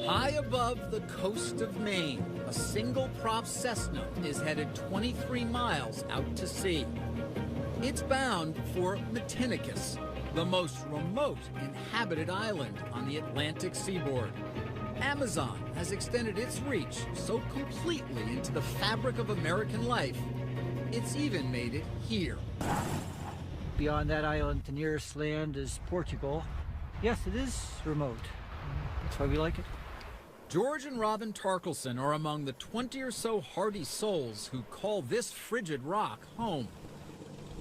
High above the coast of Maine, a single-prop Cessna is headed 23 miles out to sea. It's bound for Matinicus, the most remote inhabited island on the Atlantic seaboard. Amazon has extended its reach so completely into the fabric of American life, it's even made it here. Beyond that island, the nearest land is Portugal. Yes, it is remote. That's why we like it. George and Robin Tarkelson are among the 20 or so hardy souls who call this frigid rock home.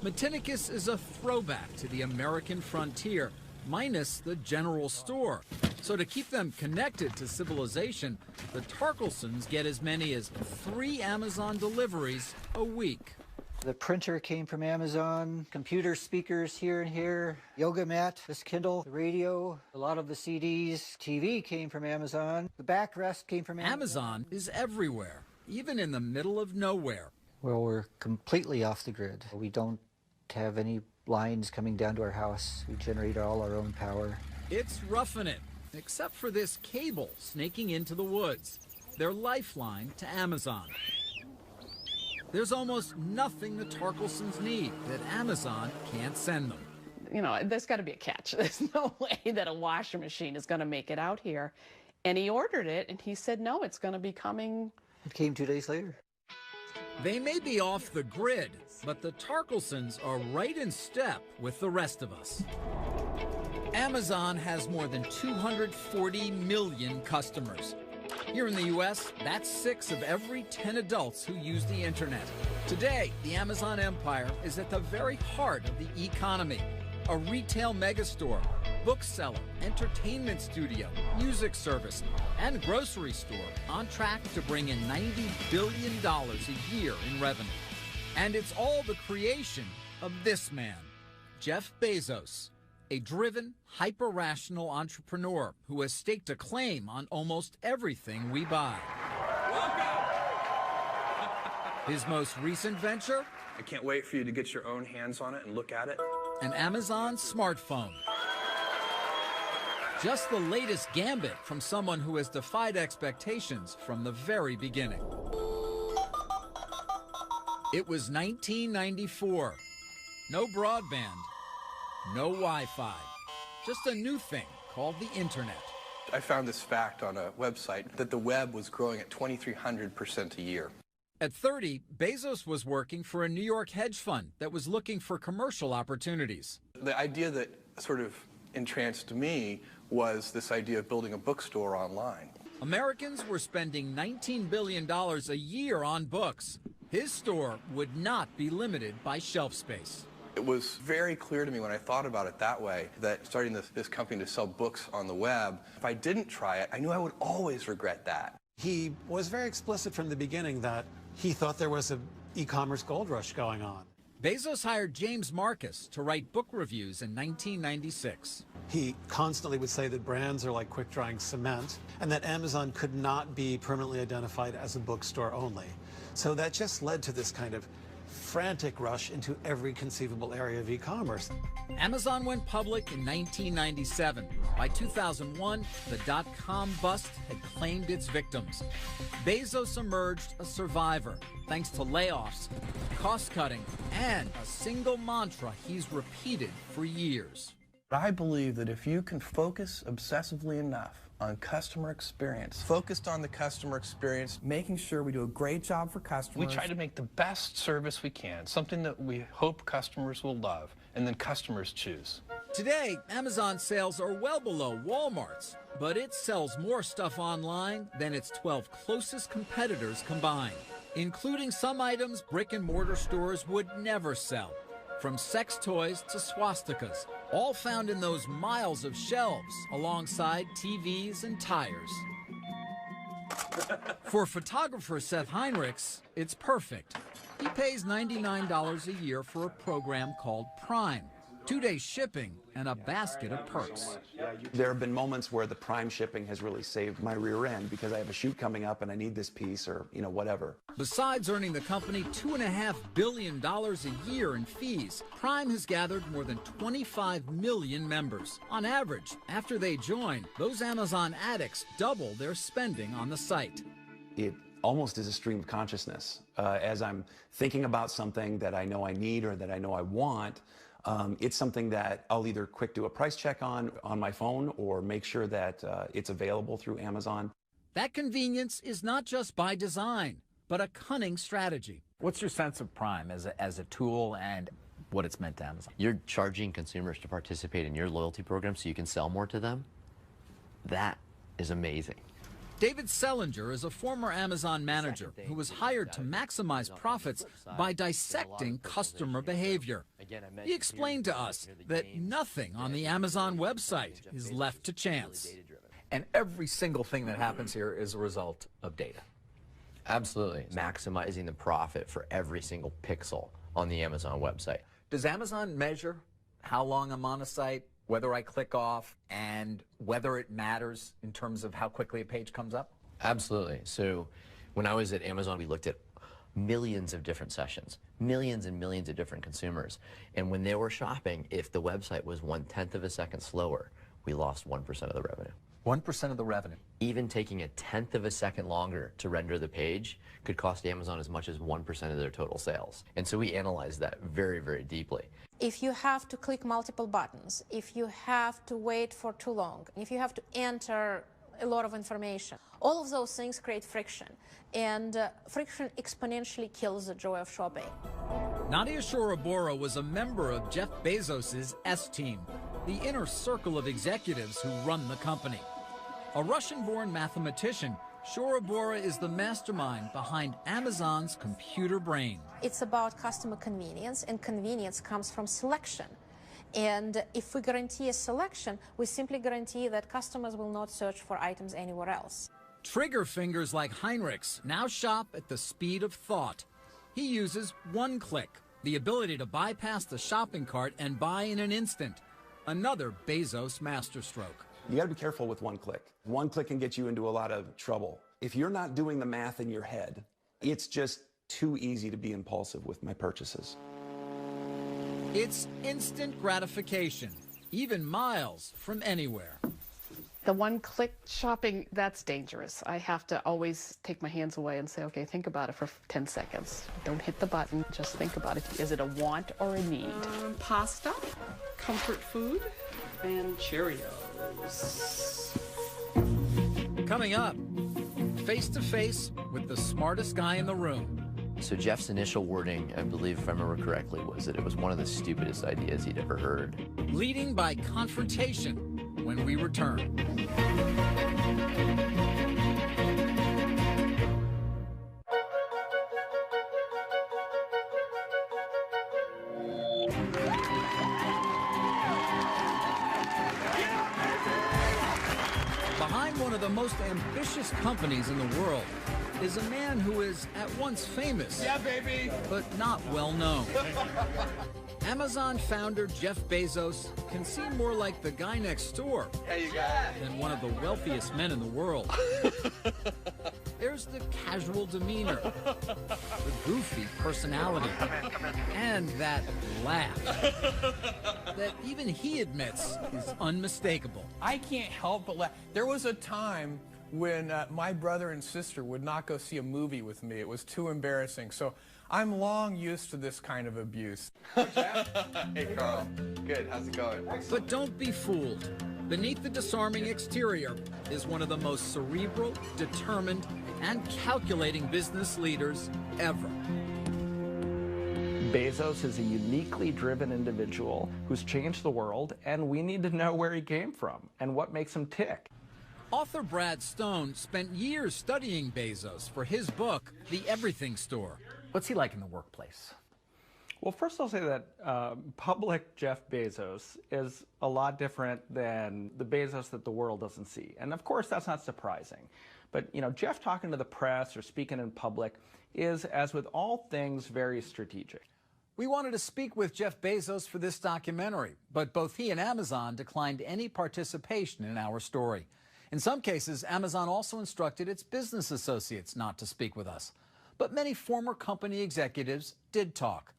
Matinicus is a throwback to the American frontier, minus the general store. So to keep them connected to civilization, the Tarkelsons get as many as 3 Amazon deliveries a week. The printer came from Amazon, computer speakers here and here, yoga mat, this Kindle, the radio, a lot of the CDs, TV came from Amazon, the backrest came from Amazon. Amazon is everywhere, even in the middle of nowhere. Well, we're completely off the grid. We don't have any lines coming down to our house. We generate all our own power. It's roughing it, except for this cable snaking into the woods, their lifeline to Amazon. There's almost nothing the Tarkelsons need that Amazon can't send them. You know, there's got to be a catch. There's no way that a washing machine is going to make it out here. And he ordered it, and he said, no, it's going to be coming. It came 2 days later. They may be off the grid, but the Tarkelsons are right in step with the rest of us. Amazon has more than 240 million customers. Here in the U.S., that's 6 of every 10 adults who use the internet. Today, the Amazon empire is at the very heart of the economy. A retail megastore, bookseller, entertainment studio, music service, and grocery store on track to bring in $90 billion a year in revenue. And it's all the creation of this man, Jeff Bezos, a driven, hyper-rational entrepreneur who has staked a claim on almost everything we buy. His most recent venture? I can't wait for you to get your own hands on it and look at it. An Amazon smartphone. Just the latest gambit from someone who has defied expectations from the very beginning. It was 1994. No broadband. No Wi-Fi, just a new thing called the internet. I found this fact on a website that the web was growing at 2,300% a year. At 30, Bezos was working for a New York hedge fund that was looking for commercial opportunities. The idea that sort of entranced me was this idea of building a bookstore online. Americans were spending $19 billion a year on books. His store would not be limited by shelf space. It was very clear to me when I thought about it that way, that starting this company to sell books on the web, if I didn't try it, I knew I would always regret that. He was very explicit from the beginning that he thought there was an e-commerce gold rush going on. Bezos hired James Marcus to write book reviews in 1996. He constantly would say that brands are like quick-drying cement and that Amazon could not be permanently identified as a bookstore only. So that just led to this kind of frantic rush into every conceivable area of e-commerce. Amazon went public in 1997. By 2001, the dot-com bust had claimed its victims. Bezos emerged a survivor thanks to layoffs, cost-cutting, and a single mantra he's repeated for years. I believe that if you can focus obsessively enough on customer experience, focused on the customer experience, making sure we do a great job for customers. We try to make the best service we can, something that we hope customers will love, and then customers choose. Today, Amazon sales are well below Walmart's, but it sells more stuff online than its 12 closest competitors combined, including some items brick-and-mortar stores would never sell. From sex toys to swastikas, all found in those miles of shelves alongside TVs and tires. For photographer Seth Heinrichs, it's perfect. He pays $99 a year for a program called Prime. 2-day shipping, and a basket of perks. There have been moments where the Prime shipping has really saved my rear end because I have a shoot coming up and I need this piece or, whatever. Besides earning the company $2.5 billion a year in fees, Prime has gathered more than 25 million members. On average, after they join, those Amazon addicts double their spending on the site. It almost is a stream of consciousness. As I'm thinking about something that I know I need or that I know I want, it's something that I'll either quick do a price check on my phone or make sure that it's available through Amazon. That convenience is not just by design, but a cunning strategy. What's your sense of Prime as a tool and what it's meant to Amazon? You're charging consumers to participate in your loyalty program so you can sell more to them? That is amazing. David Selinger is a former Amazon manager who was hired to maximize profits by dissecting customer behavior. He explained to us that nothing on the Amazon website is left to chance. And every single thing that happens here is a result of data. Absolutely. Maximizing the profit for every single pixel on the Amazon website. Does Amazon measure how long I'm on a site, whether I click off, and whether it matters in terms of how quickly a page comes up? Absolutely. So when I was at Amazon, we looked at millions of different sessions, millions and millions of different consumers. And when they were shopping, if the website was 1/10 of a second slower, we lost 1% of the revenue. 1% of the revenue. Even taking 1/10 of a second longer to render the page could cost Amazon as much as 1% of their total sales. And so we analyzed that very, very deeply. If you have to click multiple buttons, if you have to wait for too long, if you have to enter a lot of information, all of those things create friction. And friction exponentially kills the joy of shopping. Nadia Shorobora was a member of Jeff Bezos' S-Team, the inner circle of executives who run the company. A Russian-born mathematician, Shorobora is the mastermind behind Amazon's computer brain. It's about customer convenience, and convenience comes from selection. And if we guarantee a selection, we simply guarantee that customers will not search for items anywhere else. Trigger fingers like Heinrich's now shop at the speed of thought. He uses one click, the ability to bypass the shopping cart and buy in an instant. Another Bezos masterstroke. You gotta be careful with one click. One click can get you into a lot of trouble. If you're not doing the math in your head, it's just too easy to be impulsive with my purchases. It's instant gratification, even miles from anywhere. The one-click shopping, that's dangerous. I have to always take my hands away and say, okay, think about it for 10 seconds. Don't hit the button, just think about it. Is it a want or a need? Pasta, comfort food, and Cheerios. Coming up, face-to-face with the smartest guy in the room. So Jeff's initial wording, I believe if I remember correctly, was that it was one of the stupidest ideas he'd ever heard. Leading by confrontation when we return. Behind one of the most ambitious companies in the world is a man who is at once famous, Yeah, baby. but not well known. Amazon founder Jeff Bezos can seem more like the guy next door than one of the wealthiest men in the world. There's the casual demeanor, the goofy personality, and that laugh that even he admits is unmistakable. I can't help but laugh. There was a time when my brother and sister would not go see a movie with me. It was too embarrassing. So I'm long used to this kind of abuse. Hey, Carl. Good. How's it going? But don't be fooled. Beneath the disarming exterior is one of the most cerebral, determined, and calculating business leaders ever. Bezos is a uniquely driven individual who's changed the world, and we need to know where he came from and what makes him tick. Author Brad Stone spent years studying Bezos for his book, The Everything Store. What's he like in the workplace? Well, first I'll say that public Jeff Bezos is a lot different than the Bezos that the world doesn't see. And of course, that's not surprising. But, Jeff talking to the press or speaking in public is, as with all things, very strategic. We wanted to speak with Jeff Bezos for this documentary, but both he and Amazon declined any participation in our story. In some cases, Amazon also instructed its business associates not to speak with us. But many former company executives did talk.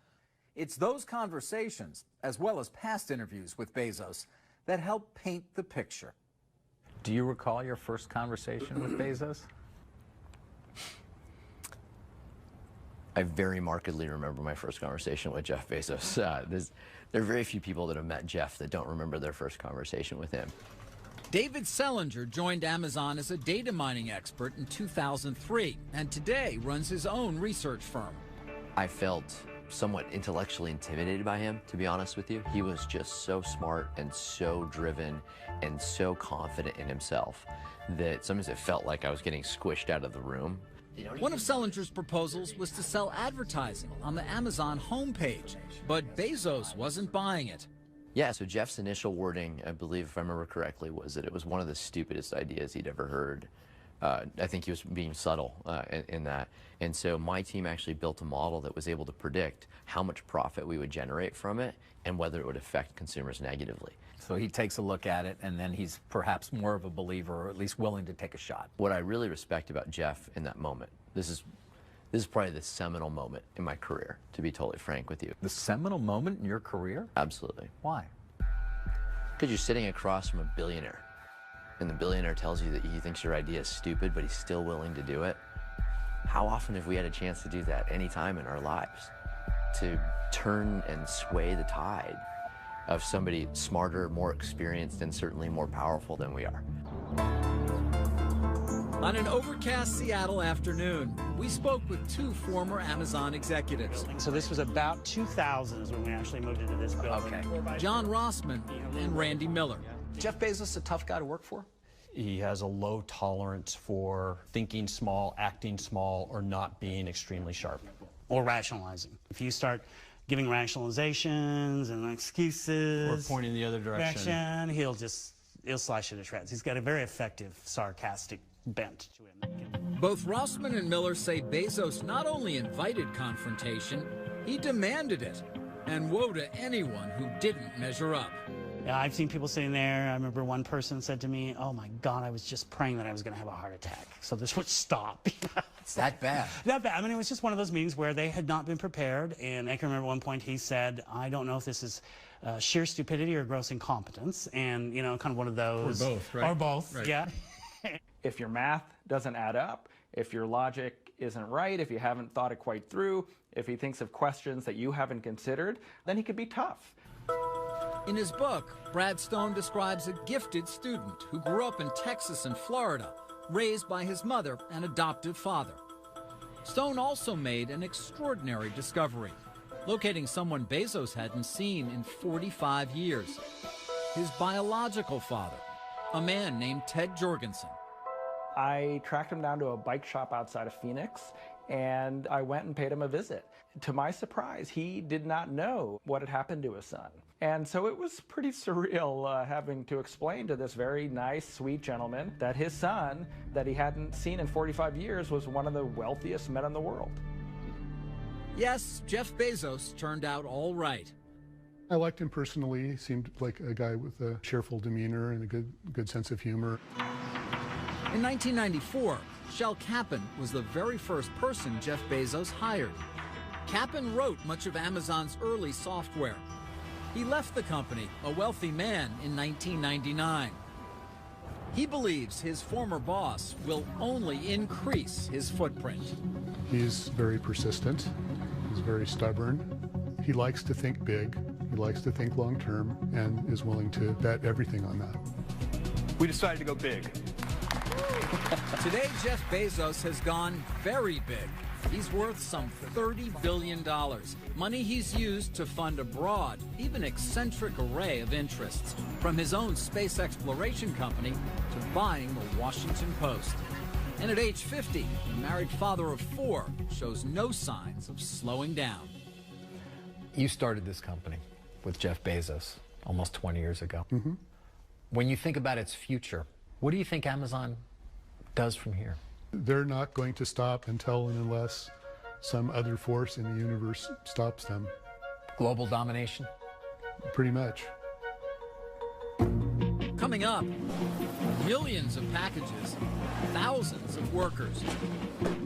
It's those conversations, as well as past interviews with Bezos, that help paint the picture. Do you recall your first conversation with Bezos? I very markedly remember my first conversation with Jeff Bezos. There are very few people that have met Jeff that don't remember their first conversation with him. David Selinger joined Amazon as a data mining expert in 2003 and today runs his own research firm. I felt somewhat intellectually intimidated by him, to be honest with you. He was just so smart and so driven and so confident in himself that sometimes it felt like I was getting squished out of the room. One of Selinger's proposals was to sell advertising on the Amazon homepage, but Bezos wasn't buying it. Yeah, so Jeff's initial wording, I believe, if I remember correctly, was that it was one of the stupidest ideas he'd ever heard. I think he was being subtle in that. And so my team actually built a model that was able to predict how much profit we would generate from it and whether it would affect consumers negatively. So he takes a look at it, and then he's perhaps more of a believer, or at least willing to take a shot. What I really respect about Jeff in that moment, this is probably the seminal moment in my career, to be totally frank with you. The seminal moment in your career? Absolutely. Why? Because you're sitting across from a billionaire, and the billionaire tells you that he thinks your idea is stupid, but he's still willing to do it. How often have we had a chance to do that any time in our lives? To turn and sway the tide of somebody smarter, more experienced, and certainly more powerful than we are. On an overcast Seattle afternoon, we spoke with two former Amazon executives. So this was about 2000 is when we actually moved into this building. Okay. John Rossman and Randy Miller. Jeff Bezos a tough guy to work for? He has a low tolerance for thinking small, acting small, or not being extremely sharp. Or rationalizing. If you start giving rationalizations and excuses, or pointing the other direction, he'll slice you to shreds. He's got a very effective, sarcastic bent to him. Both Rossman and Miller say Bezos not only invited confrontation, he demanded it. And woe to anyone who didn't measure up. Yeah, I've seen people sitting there. I remember one person said to me, "Oh my God, I was just praying that I was going to have a heart attack, so this would stop." It's that bad. That bad. I mean, it was just one of those meetings where they had not been prepared. And I can remember at one point he said, "I don't know if this is sheer stupidity or gross incompetence," and you know, kind of one of those. Or both, right? Or both, right. Yeah. If your math doesn't add up, if your logic isn't right, if you haven't thought it quite through, if he thinks of questions that you haven't considered, then he could be tough. In his book, Brad Stone describes a gifted student who grew up in Texas and Florida, raised by his mother and adoptive father. Stone also made an extraordinary discovery, locating someone Bezos hadn't seen in 45 years. His biological father, a man named Ted Jorgensen. I tracked him down to a bike shop outside of Phoenix, and I went and paid him a visit. To my surprise, he did not know what had happened to his son. And so it was pretty surreal having to explain to this very nice, sweet gentleman that his son, that he hadn't seen in 45 years, was one of the wealthiest men in the world. Yes, Jeff Bezos turned out all right. I liked him personally. He seemed like a guy with a cheerful demeanor and a good sense of humor. In 1994, Shel Kappan was the very first person Jeff Bezos hired. Kappan wrote much of Amazon's early software. He left the company, a wealthy man, in 1999. He believes his former boss will only increase his footprint. He's very persistent. He's very stubborn. He likes to think big. He likes to think long term and is willing to bet everything on that. We decided to go big. Today, Jeff Bezos has gone very big. He's worth some $30 billion, money he's used to fund a broad, even eccentric array of interests, from his own space exploration company to buying the Washington Post. And at age 50, the married father of 4 shows no signs of slowing down. You started this company with Jeff Bezos almost 20 years ago. Mm-hmm. When you think about its future, what do you think Amazon does from here? They're not going to stop until and unless some other force in the universe stops them. Global domination? Pretty much. Coming up, millions of packages, thousands of workers.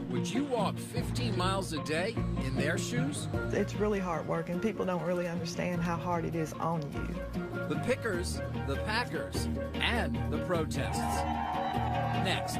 Would you walk 15 miles a day in their shoes? It's really hard work, and people don't really understand how hard it is on you. The pickers, the packers, and the protests. Next.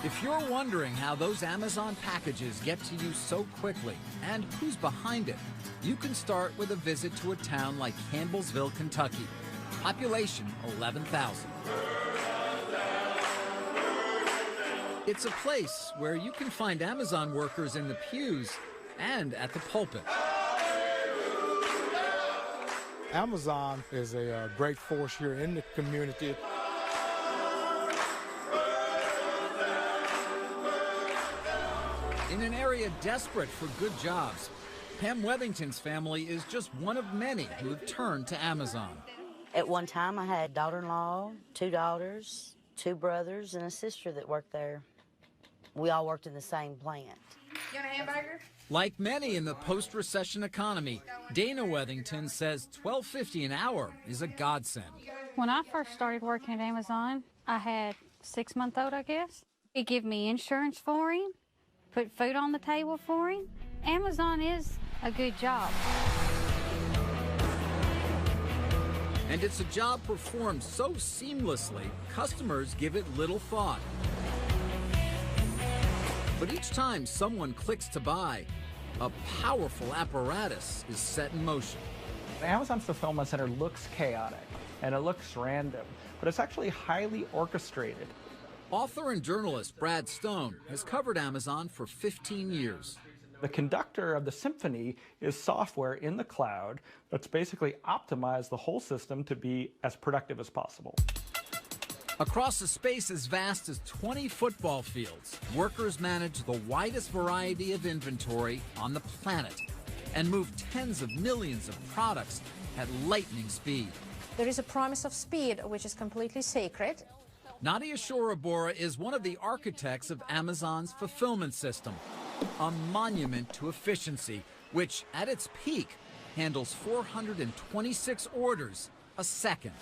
If you're wondering how those Amazon packages get to you so quickly and who's behind it, you can start with a visit to a town like Campbellsville, Kentucky. Population 11,000. It's a place where you can find Amazon workers in the pews and at the pulpit. Amazon is a great force here in the community. In an area desperate for good jobs, Pam Wethington's family is just one of many who have turned to Amazon. At one time, I had a daughter-in-law, 2 daughters, 2 brothers, and a sister that worked there. We all worked in the same plant. You want a hamburger? Like many in the post-recession economy, Dana Wethington says $12.50 an hour is a godsend. When I first started working at Amazon, I had a 6-month-old, I guess. It gave me insurance for him, put food on the table for him. Amazon is a good job. And it's a job performed so seamlessly, customers give it little thought. But each time someone clicks to buy, a powerful apparatus is set in motion. Amazon's fulfillment center looks chaotic and it looks random, but it's actually highly orchestrated. Author and journalist Brad Stone has covered Amazon for 15 years. The conductor of the symphony is software in the cloud that's basically optimized the whole system to be as productive as possible. Across a space as vast as 20 football fields, workers manage the widest variety of inventory on the planet and move tens of millions of products at lightning speed. There is a promise of speed, which is completely sacred. Nadia Shorabora is one of the architects of Amazon's fulfillment system, a monument to efficiency, which at its peak handles 426 orders a second.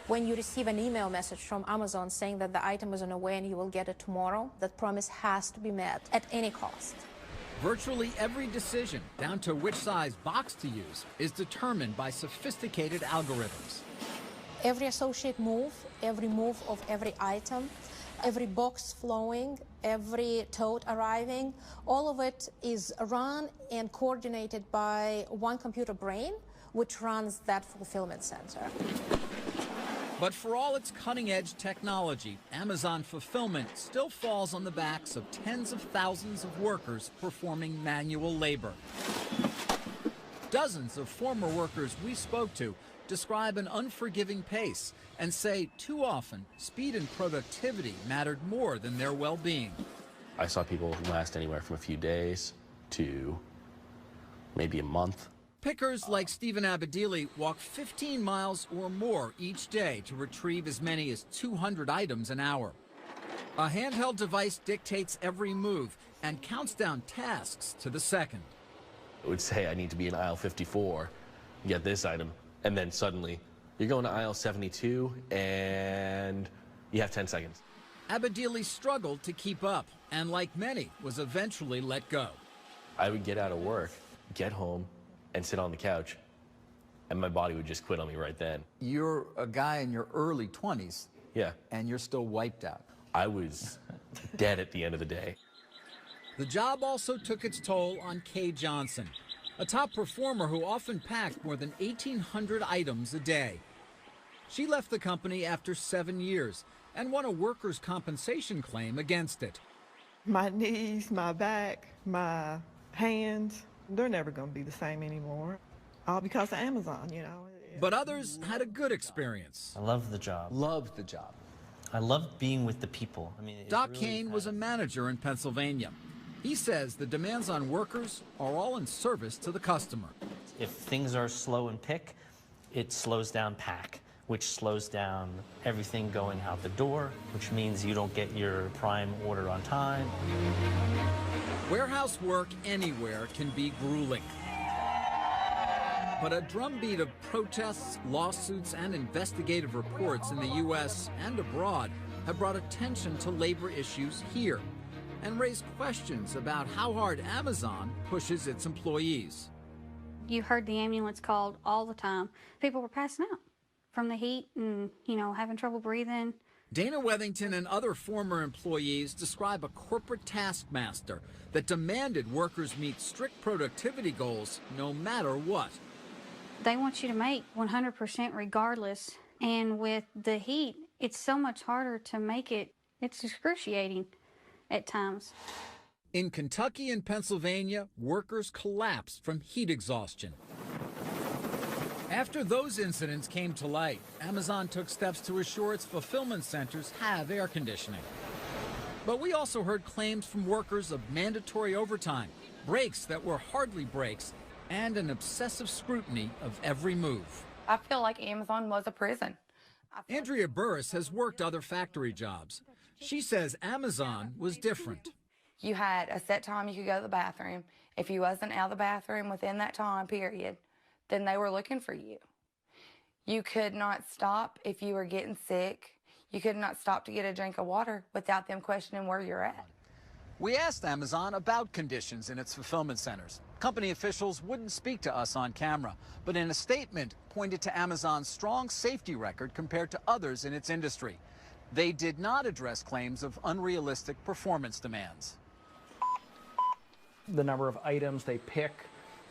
When you receive an email message from Amazon saying that the item is on the way and you will get it tomorrow, that promise has to be met at any cost. Virtually every decision, down to which size box to use, is determined by sophisticated algorithms. Every associate move, every move of every item, every box flowing, every tote arriving, all of it is run and coordinated by one computer brain, which runs that fulfillment center. But for all its cutting-edge technology, Amazon fulfillment still falls on the backs of tens of thousands of workers performing manual labor. Dozens of former workers we spoke to describe an unforgiving pace and say too often speed and productivity mattered more than their well-being. I saw people last anywhere from a few days to maybe a month. Pickers like Stephen Abedili walk 15 miles or more each day to retrieve as many as 200 items an hour. A handheld device dictates every move and counts down tasks to the second. It would say I need to be in aisle 54, get this item, and then suddenly you're going to aisle 72 and you have 10 seconds. Abedili struggled to keep up and, like many, was eventually let go. I would get out of work, get home, and sit on the couch, and my body would just quit on me right then. You're a guy in your early 20s. Yeah. And you're still wiped out. I was dead at the end of the day. The job also took its toll on Kay Johnson, a top performer who often packed more than 1,800 items a day. She left the company after 7 years and won a workers' compensation claim against it. My knees, my back, my hands, they're never going to be the same anymore. All because of Amazon, you know. But others had a good experience. I love the job. Loved the job. I loved being with the people. I mean, Doc Kane was a manager in Pennsylvania. He says the demands on workers are all in service to the customer. If things are slow in pick, it slows down pack, which slows down everything going out the door, which means you don't get your prime order on time. Warehouse work anywhere can be grueling. But a drumbeat of protests, lawsuits, and investigative reports in the U.S. and abroad have brought attention to labor issues here and raised questions about how hard Amazon pushes its employees. You heard the ambulance called all the time. People were passing out from the heat and, having trouble breathing. Dana Wethington and other former employees describe a corporate taskmaster that demanded workers meet strict productivity goals no matter what. They want you to make 100% regardless. And with the heat, it's so much harder to make it. It's excruciating at times. In Kentucky and Pennsylvania, workers collapsed from heat exhaustion. After those incidents came to light, Amazon took steps to assure its fulfillment centers have air conditioning. But we also heard claims from workers of mandatory overtime, breaks that were hardly breaks, and an obsessive scrutiny of every move. I feel like Amazon was a prison. Andrea Burris has worked other factory jobs. She says Amazon was different. You had a set time you could go to the bathroom. If you wasn't out of the bathroom within that time period, then they were looking for you. You could not stop if you were getting sick. You could not stop to get a drink of water without them questioning where you're at. We asked Amazon about conditions in its fulfillment centers. Company officials wouldn't speak to us on camera, but in a statement pointed to Amazon's strong safety record compared to others in its industry. They did not address claims of unrealistic performance demands. The number of items they pick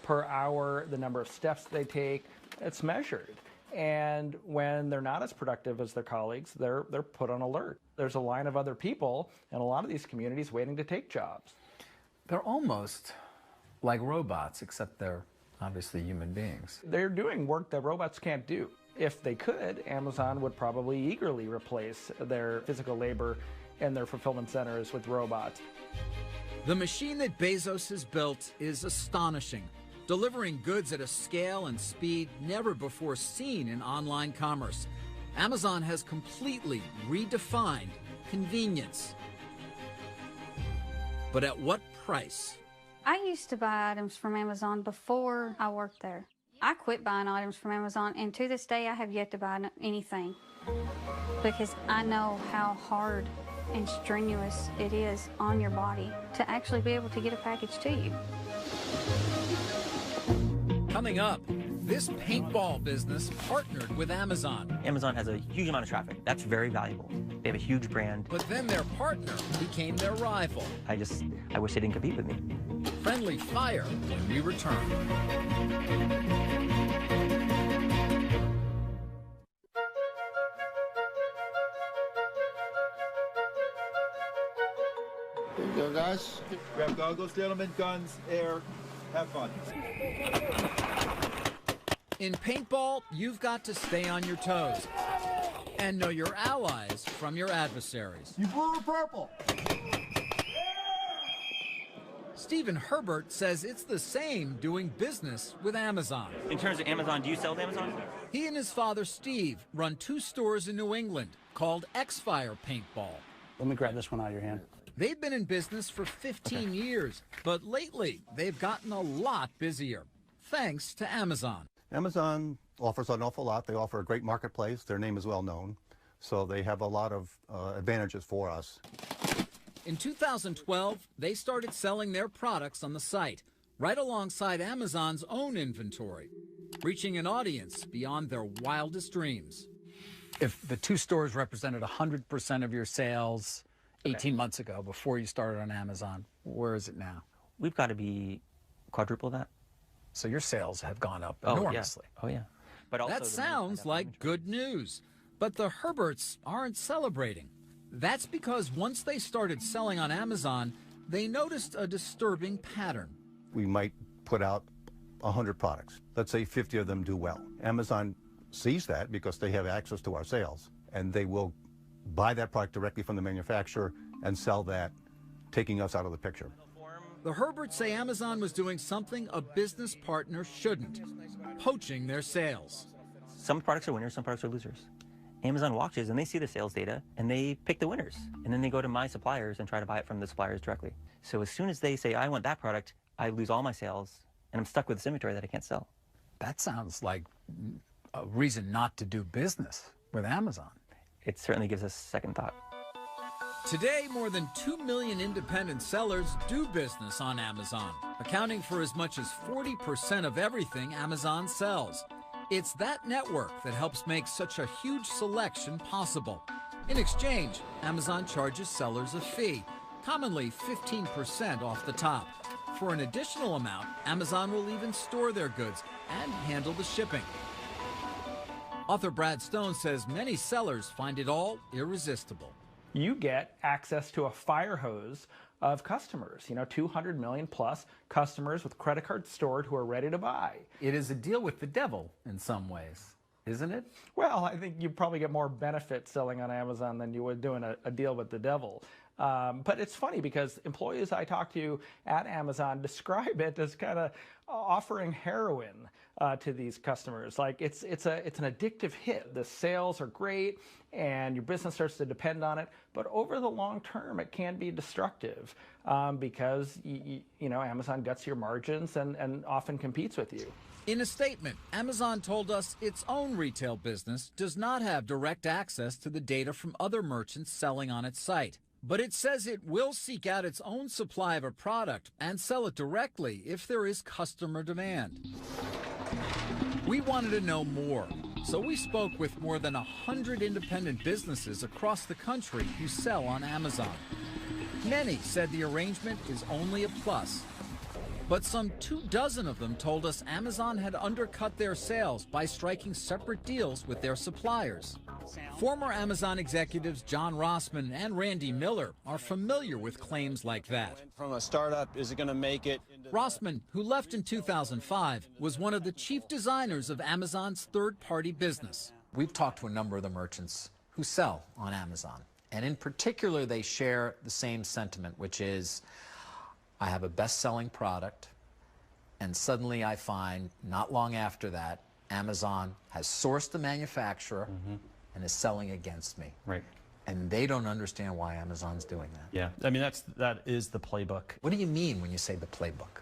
per hour, the number of steps they take, it's measured. And when they're not as productive as their colleagues, they're put on alert. There's a line of other people in a lot of these communities waiting to take jobs. They're almost like robots, except they're obviously human beings. They're doing work that robots can't do. If they could, Amazon would probably eagerly replace their physical labor in their fulfillment centers with robots. The machine that Bezos has built is astonishing, delivering goods at a scale and speed never before seen in online commerce. Amazon has completely redefined convenience. But at what price? I used to buy items from Amazon before I worked there. I quit buying items from Amazon, and to this day I have yet to buy anything because I know how hard and strenuous it is on your body to actually be able to get a package to you. Coming up, this paintball business partnered with Amazon. Amazon has a huge amount of traffic. That's very valuable. They have a huge brand. But then their partner became their rival. I wish they didn't compete with me. Friendly fire when we return. There you go, guys. Grab goggles, gentlemen, guns, air. Have fun. In paintball, you've got to stay on your toes and know your allies from your adversaries. You blue or purple? Stephen Herbert says it's the same doing business with Amazon. In terms of Amazon, do you sell to Amazon? He and his father, Steve, run 2 stores in New England called X-Fire Paintball. Let me grab this one out of your hand. They've been in business for 15 years, but lately they've gotten a lot busier, thanks to Amazon. Amazon offers an awful lot. They offer a great marketplace. Their name is well known, so they have a lot of advantages for us. In 2012, they started selling their products on the site, right alongside Amazon's own inventory, reaching an audience beyond their wildest dreams. If the 2 stores represented 100% of your sales 18 months ago, before you started on Amazon, where is it now? We've got to be quadruple that. So your sales have gone up enormously. Oh, yeah. But also that sounds like good news, but the Herberts aren't celebrating. That's because once they started selling on Amazon, they noticed a disturbing pattern. We might put out 100 products. Let's say 50 of them do well. Amazon sees that because they have access to our sales, and they will buy that product directly from the manufacturer and sell that, taking us out of the picture. The Herberts say Amazon was doing something a business partner shouldn't, poaching their sales. Some products are winners, some products are losers. Amazon watches and they see the sales data and they pick the winners. And then they go to my suppliers and try to buy it from the suppliers directly. So as soon as they say, I want that product, I lose all my sales and I'm stuck with this inventory that I can't sell. That sounds like a reason not to do business with Amazon. It certainly gives us second thought. Today, more than 2 million independent sellers do business on Amazon, accounting for as much as 40% of everything Amazon sells. It's that network that helps make such a huge selection possible. In exchange, Amazon charges sellers a fee, commonly 15% off the top. For an additional amount, Amazon will even store their goods and handle the shipping. Author Brad Stone says many sellers find it all irresistible. You get access to a fire hose of customers, 200 million plus customers with credit cards stored who are ready to buy. It is a deal with the devil in some ways, isn't it? Well, I think you probably get more benefit selling on Amazon than you would doing a deal with the devil. But it's funny because employees I talk to at Amazon describe it as kind of offering heroin to these customers. Like it's an addictive hit. The sales are great and your business starts to depend on it. But over the long term, it can be destructive because Amazon guts your margins and often competes with you. In a statement, Amazon told us its own retail business does not have direct access to the data from other merchants selling on its site. But it says it will seek out its own supply of a product and sell it directly if there is customer demand. We wanted to know more, so we spoke with more than 100 independent businesses across the country who sell on Amazon. Many said the arrangement is only a plus. But some 24 of them told us Amazon had undercut their sales by striking separate deals with their suppliers. Former Amazon executives John Rossman and Randy Miller are familiar with claims like that. From a startup, is it going to make it? Rossman, who left in 2005, was one of the chief designers of Amazon's third-party business. We've talked to a number of the merchants who sell on Amazon, and in particular, they share the same sentiment, which is, I have a best-selling product, and suddenly I find, not long after that, Amazon has sourced the manufacturer and is selling against me. Right. And they don't understand why Amazon's doing that. Yeah, I mean, that is the playbook. What do you mean when you say the playbook?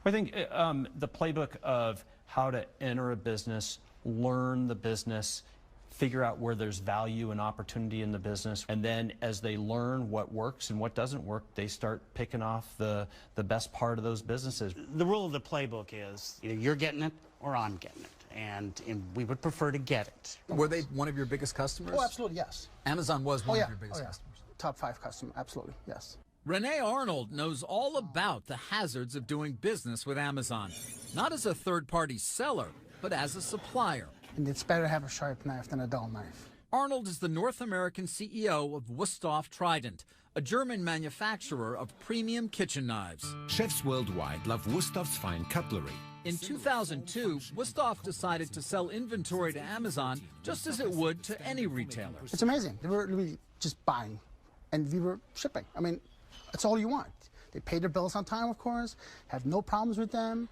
I think the playbook of how to enter a business, learn the business, figure out where there's value and opportunity in the business, and then as they learn what works and what doesn't work, they start picking off the best part of those businesses. The rule of the playbook is either you're getting it or I'm getting it, and we would prefer to get it. Were they one of your biggest customers? Oh, absolutely, yes. Amazon was one of your biggest customers. Top 5 customer, absolutely, yes. Renee Arnold knows all about the hazards of doing business with Amazon, not as a third-party seller, but as a supplier. And it's better to have a sharp knife than a dull knife. Arnold is the North American CEO of Wusthof Trident, a German manufacturer of premium kitchen knives. Chefs worldwide love Wustof's fine cutlery. In 2002, Wusthof decided to sell inventory to Amazon just as it would to any retailer. It's amazing. They were really just buying, and we were shipping. I mean, that's all you want. They paid their bills on time, of course, have no problems with them.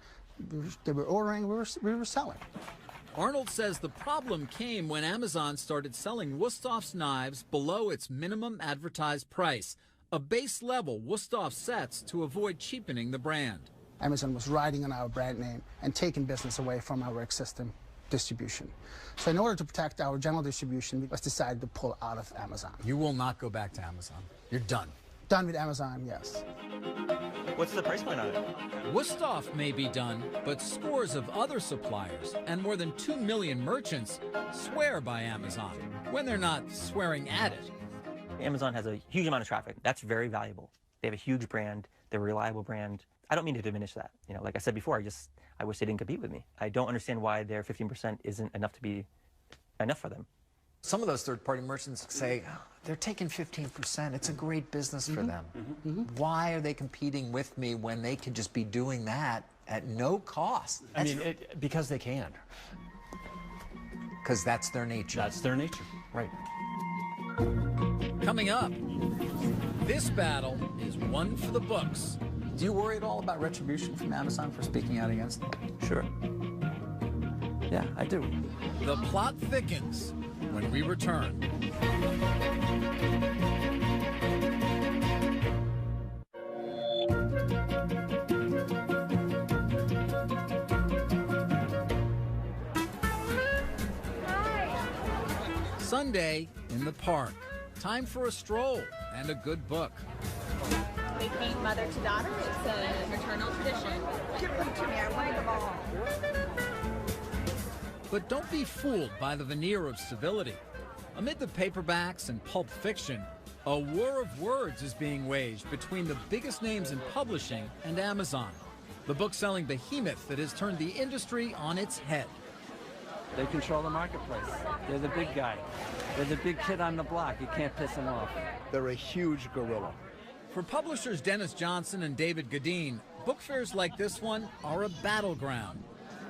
They were ordering, we were selling. Arnold says the problem came when Amazon started selling Wustof's knives below its minimum advertised price, a base level Wusthof sets to avoid cheapening the brand. Amazon was riding on our brand name and taking business away from our existing distribution. So in order to protect our general distribution, we decided to pull out of Amazon. You will not go back to Amazon. You're done. Done with Amazon, yes. What's the price point on it? Wusthof may be done, but scores of other suppliers and more than 2 million merchants swear by Amazon when they're not swearing at it. Amazon has a huge amount of traffic. That's very valuable. They have a huge brand. They're a reliable brand. I don't mean to diminish that. Like I said before, I wish they didn't compete with me. I don't understand why their 15% isn't enough to be enough for them. Some of those third-party merchants say, they're taking 15%. It's a great business for them. Why are they competing with me when they could just be doing that at no cost? I mean, because they can. Because that's their nature. That's their nature, right. Coming up, this battle is one for the books. Do you worry at all about retribution from Amazon for speaking out against them? Sure. Yeah, I do. The plot thickens when we return. Sunday in the park. Time for a stroll and a good book. We paint mother to daughter. It's a maternal tradition. Give them to me. I want them all. But don't be fooled by the veneer of civility. Amid the paperbacks and pulp fiction, a war of words is being waged between the biggest names in publishing and Amazon, the book-selling behemoth that has turned the industry on its head. They control the marketplace. They're the big guy. They're the big kid on the block. You can't piss them off. They're a huge gorilla. For publishers Dennis Johnson and David Gadeen, book fairs like this one are a battleground.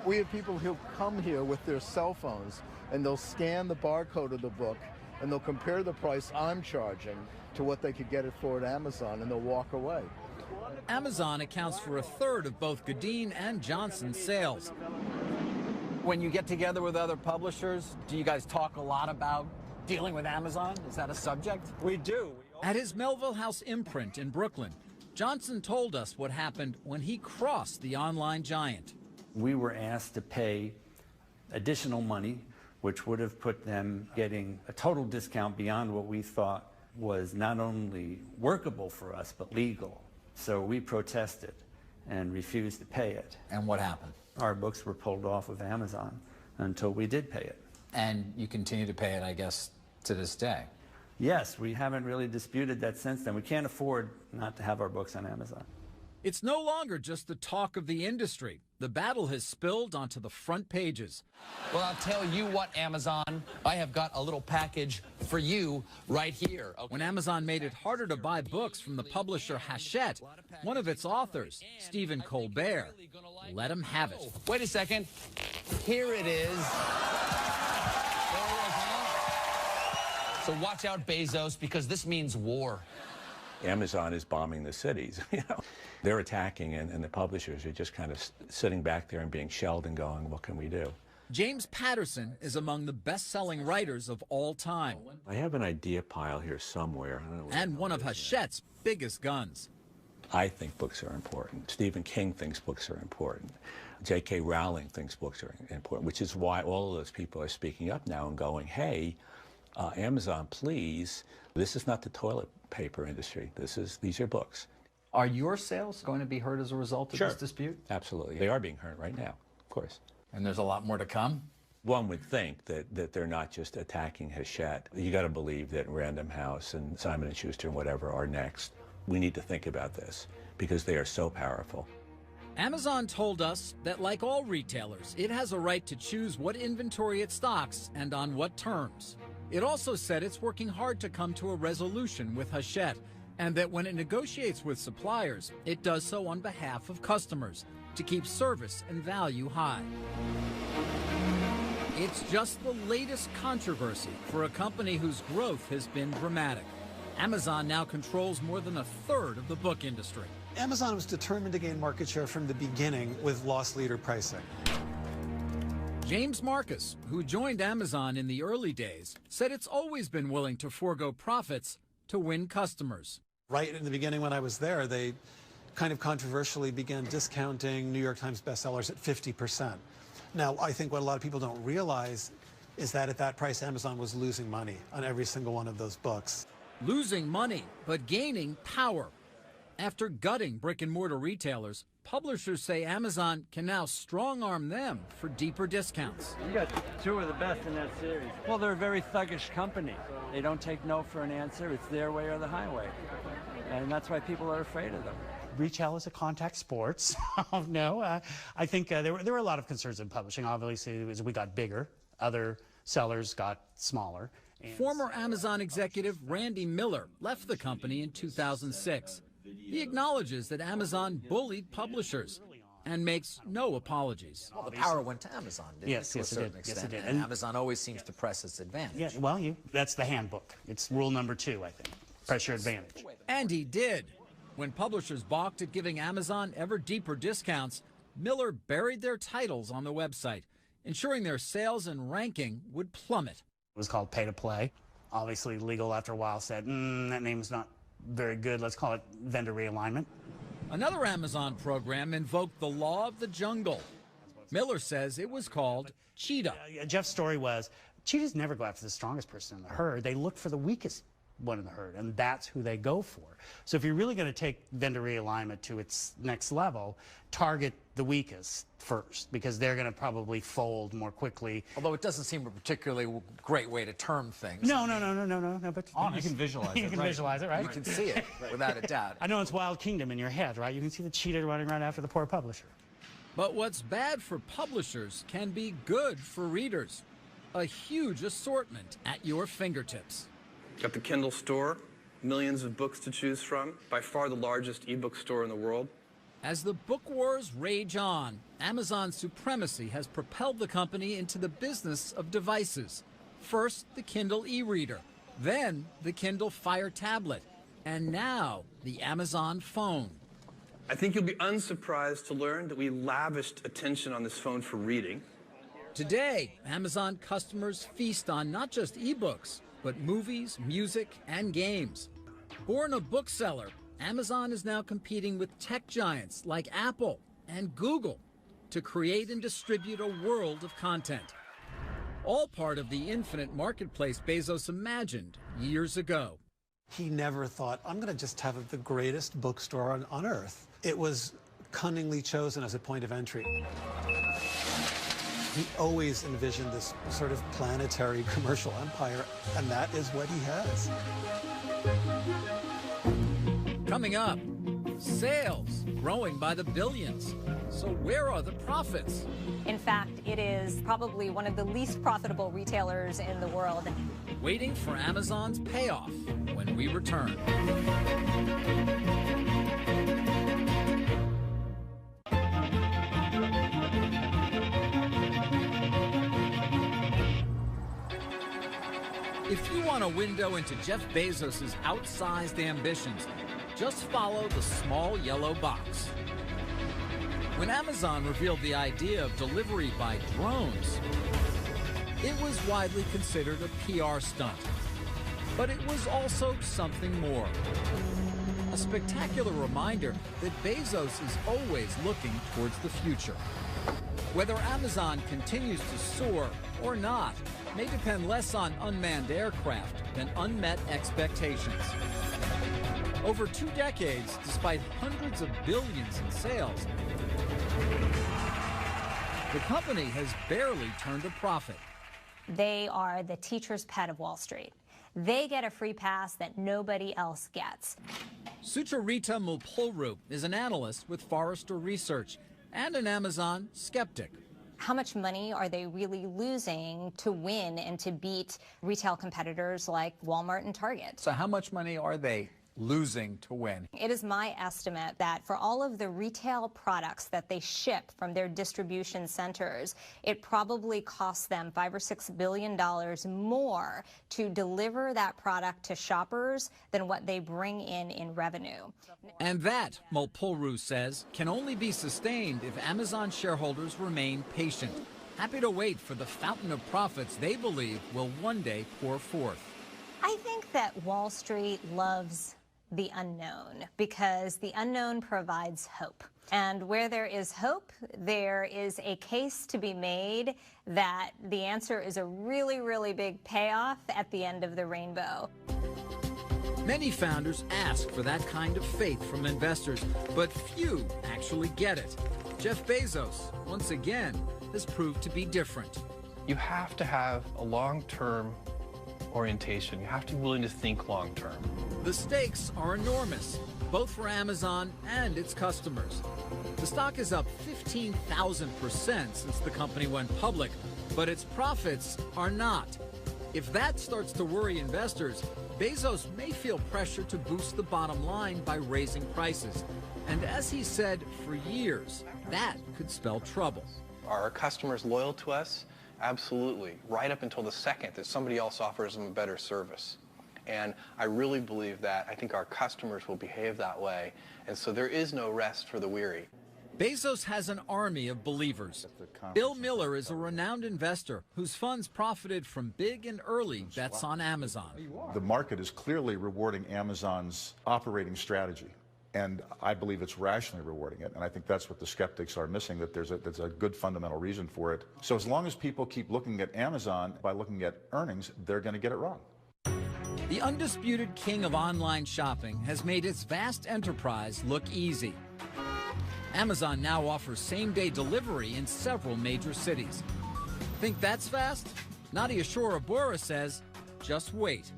We have people who come here with their cell phones and they'll scan the barcode of the book and they'll compare the price I'm charging to what they could get it for at Amazon, and they'll walk away. Amazon accounts for a third of both Gadeen and Johnson's sales. When you get together with other publishers, do you guys talk a lot about dealing with Amazon? Is that a subject? We do. At his Melville House imprint in Brooklyn, Johnson told us what happened when he crossed the online giant. We were asked to pay additional money, which would have put them getting a total discount beyond what we thought was not only workable for us, but legal. So we protested and refused to pay it. And what happened? Our books were pulled off of Amazon until we did pay it. And you continue to pay it, I guess, to this day? Yes, we haven't really disputed that since then. We can't afford not to have our books on Amazon. It's no longer just the talk of the industry. The battle has spilled onto the front pages. Well, I'll tell you what, Amazon, I have got a little package for you right here. Okay. When Amazon made it harder to buy books from the publisher Hachette, one of its authors, Stephen Colbert, let him have it. Wait a second. Here it is. So watch out, Bezos, because this means war. Amazon is bombing the cities. They're attacking, and the publishers are just kind of sitting back there and being shelled and going, what can we do? James Patterson is among the best-selling writers of all time. I have an idea pile here somewhere. I don't know and one of Hachette's biggest guns. I think books are important. Stephen King thinks books are important. J.K. Rowling thinks books are important, which is why all of those people are speaking up now and going, hey, Amazon, please, this is not the toilet paper industry. These are books. Are your sales going to be hurt as a result of this dispute? Absolutely. They are being hurt right now, of course. And there's a lot more to come? One would think that they're not just attacking Hachette. You got to believe that Random House and Simon & Schuster and whatever are next. We need to think about this because they are so powerful. Amazon told us that, like all retailers, it has a right to choose what inventory it stocks and on what terms. It also said it's working hard to come to a resolution with Hachette, and that when it negotiates with suppliers, it does so on behalf of customers to keep service and value high. It's just the latest controversy for a company whose growth has been dramatic. Amazon now controls more than a third of the book industry. Amazon was determined to gain market share from the beginning with loss leader pricing. James Marcus, who joined Amazon in the early days, said it's always been willing to forego profits to win customers. Right in the beginning when I was there, they kind of controversially began discounting New York Times bestsellers at 50%. Now, I think what a lot of people don't realize is that at that price, Amazon was losing money on every single one of those books. Losing money, but gaining power. After gutting brick-and-mortar retailers, publishers say Amazon can now strong-arm them for deeper discounts. You got two of the best in that series. Well, they're a very thuggish company. They don't take no for an answer. It's their way or the highway. And that's why people are afraid of them. Retail is a contact sport. So no, I think there were a lot of concerns in publishing. Obviously, as we got bigger, other sellers got smaller. Former Amazon executive Randy Miller left the company in 2006. He acknowledges that Amazon bullied publishers and makes no apologies. Well, the power went to Amazon, didn't it? Yes, it did. Yes, it did. And Amazon always seems to press its advantage. Yeah, well, that's the handbook. It's rule number 2, I think. Press your advantage. And he did. When publishers balked at giving Amazon ever deeper discounts, Miller buried their titles on the website, ensuring their sales and ranking would plummet. It was called Pay to Play. Obviously, legal after a while said, that name's not very good. Let's call it vendor realignment. Another Amazon program invoked the law of the jungle. Miller says it was called Cheetah. Jeff's story was, cheetahs never go after the strongest person in the herd. They look for the weakest one in the herd, and that's who they go for. So if you're really going to take vendor realignment to its next level, target the weakest first, because they're going to probably fold more quickly. Although it doesn't seem a particularly great way to term things. No, but honest. You can visualize it. You can visualize it, right? You can see it, without a doubt. I know it's Wild Kingdom in your head, right? You can see the cheetah running right after the poor publisher. But what's bad for publishers can be good for readers. A huge assortment at your fingertips. Got the Kindle store, millions of books to choose from, by far the largest ebook store in the world. As the book wars rage on, Amazon's supremacy has propelled the company into the business of devices. First, the Kindle e-reader, then the Kindle Fire tablet, and now the Amazon phone. I think you'll be unsurprised to learn that we lavished attention on this phone for reading. Today, Amazon customers feast on not just ebooks, but movies, music, and games. Born a bookseller, Amazon is now competing with tech giants like Apple and Google to create and distribute a world of content. All part of the infinite marketplace Bezos imagined years ago. He never thought, I'm going to just have the greatest bookstore on earth. It was cunningly chosen as a point of entry. He always envisioned this sort of planetary commercial empire, and that is what he has. Coming up, sales growing by the billions. So where are the profits? In fact, it is probably one of the least profitable retailers in the world. Waiting for Amazon's payoff when we return. If you want a window into Jeff Bezos' outsized ambitions, just follow the small yellow box. When Amazon revealed the idea of delivery by drones, it was widely considered a PR stunt. But it was also something more. A spectacular reminder that Bezos is always looking towards the future. Whether Amazon continues to soar or not may depend less on unmanned aircraft than unmet expectations. Over 2 decades, despite hundreds of billions in sales, the company has barely turned a profit. They are the teacher's pet of Wall Street. They get a free pass that nobody else gets. Sucharita Mulpolru is an analyst with Forrester Research and an Amazon skeptic. How much money are they really losing to win and to beat retail competitors like Walmart and Target? So how much money are they losing to win? It is my estimate that for all of the retail products that they ship from their distribution centers, it probably costs them $5 or $6 billion more to deliver that product to shoppers than what they bring in revenue. And that, Mulpolru says, can only be sustained if Amazon shareholders remain patient, happy to wait for the fountain of profits they believe will one day pour forth. I think that Wall Street loves the unknown because the unknown provides hope. And where there is hope, there is a case to be made that the answer is a really, really big payoff at the end of the rainbow. Many founders ask for that kind of faith from investors, but few actually get it. Jeff Bezos, once again, has proved to be different. You have to have a long-term orientation. You have to be willing to think long-term. The stakes are enormous, both for Amazon and its customers. The stock is up 15,000% since the company went public, but its profits are not. If that starts to worry investors, Bezos may feel pressure to boost the bottom line by raising prices. And as he said for years, that could spell trouble. Are our customers loyal to us? Absolutely, right up until the second that somebody else offers them a better service. And I really believe that. I think our customers will behave that way. And so there is no rest for the weary. Bezos has an army of believers. Bill Miller is a renowned investor whose funds profited from big and early bets on Amazon. The market is clearly rewarding Amazon's operating strategy, and I believe it's rationally rewarding it, and I think that's what the skeptics are missing, that there's a good fundamental reason for it. So as long as people keep looking at Amazon by looking at earnings, they're going to get it wrong. The undisputed king of online shopping has made its vast enterprise look easy. Amazon now offers same-day delivery in several major cities. Think that's fast? Nadia Shorabura says, just wait.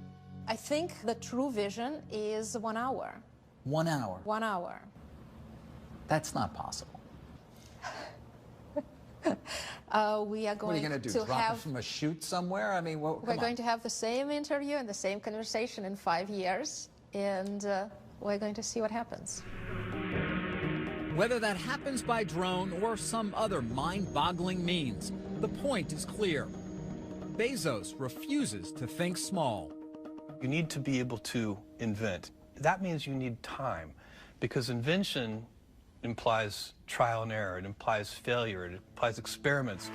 I think the true vision is 1 hour. 1 hour? 1 hour. That's not possible. We are going what are you going to do? Drop it from a chute somewhere? I mean, we're going to have the same interview and the same conversation in 5 years, and we're going to see what happens. Whether that happens by drone or some other mind-boggling means, the point is clear. Bezos refuses to think small. You need to be able to invent. That means you need time, because invention implies trial and error, it implies failure, it implies experiments.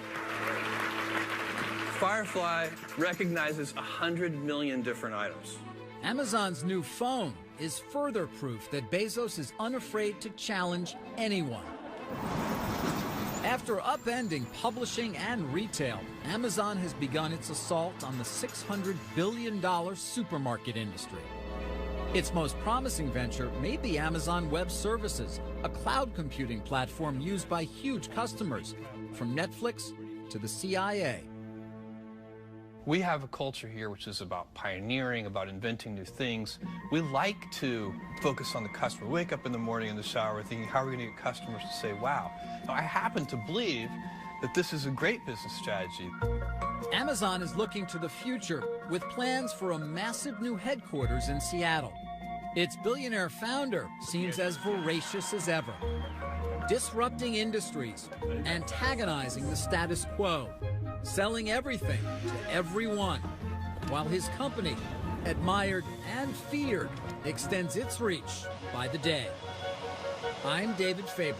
Firefly recognizes 100 million different items. Amazon's new phone is further proof that Bezos is unafraid to challenge anyone. After upending publishing and retail, Amazon has begun its assault on the $600 billion supermarket industry. Its most promising venture may be Amazon Web Services, a cloud computing platform used by huge customers, from Netflix to the CIA. We have a culture here which is about pioneering, about inventing new things. We like to focus on the customer. We wake up in the morning in the shower thinking, how are we going to get customers to say, wow? Now, I happen to believe that this is a great business strategy. Amazon is looking to the future with plans for a massive new headquarters in Seattle. Its billionaire founder seems as voracious as ever, disrupting industries, antagonizing the status quo, selling everything to everyone, while his company, admired and feared, extends its reach by the day. I'm David Faber.